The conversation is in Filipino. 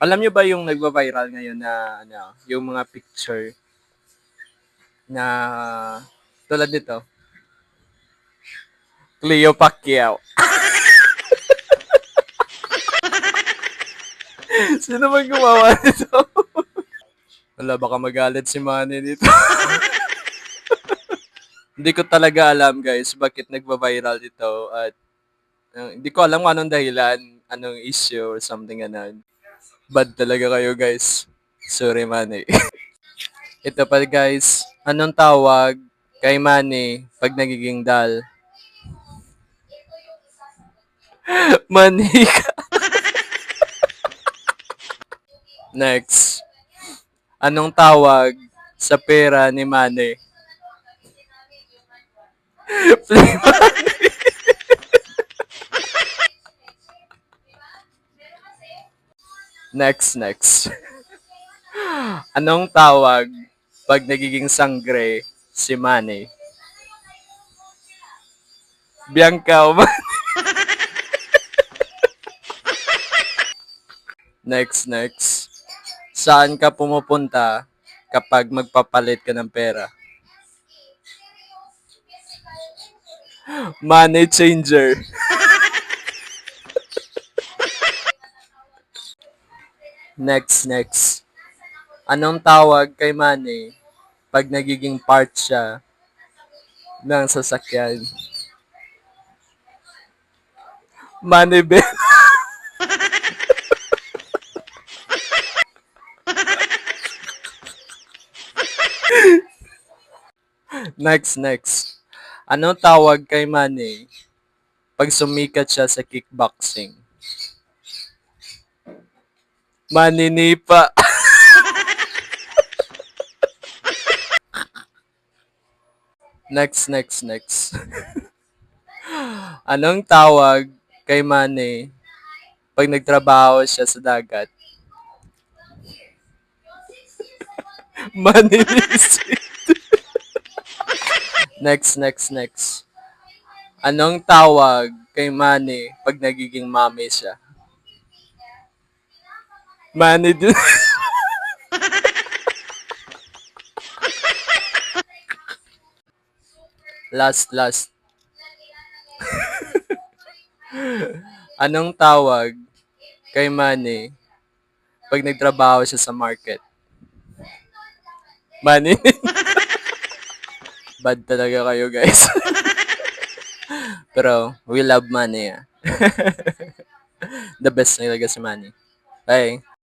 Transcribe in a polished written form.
Alam niyo ba yung nagva-viral ngayon na ano, yung mga picture na tulad nito, Cleo Pacquiao. Sino bang gumawa nito? Wala, baka magalit si Manny dito. Hindi ko talaga alam guys bakit nagva-viral ito at hindi ko alam kung anong dahilan, anong issue or something ganun. Bad talaga kayo guys. Sorry Manny. Ito pa guys, anong tawag kay Manny pag nagiging dal? Manika. Next. Anong tawag sa pera ni Manny? Play money. Next. Anong tawag pag nagiging sangre si Manny? Bianca o Next. Saan ka pumupunta kapag magpapalit ka ng pera? Money changer. Next. Anong tawag kay Manny pag nagiging part siya ng sasakyan? Money bin. Next. Anong tawag kay Manny pag sumikat siya sa kickboxing? Maninipa. Next. Anong tawag kay Manny pag nagtrabaho siya sa dagat? Maninisid. Next. Anong tawag kay Manny pag nagiging mami siya? Manny din. Last. Anong tawag kay Manny pag nagtrabaho siya sa market? Manny. Bad talaga kayo guys. Pero we love Manny. The best talaga si Manny. Bye.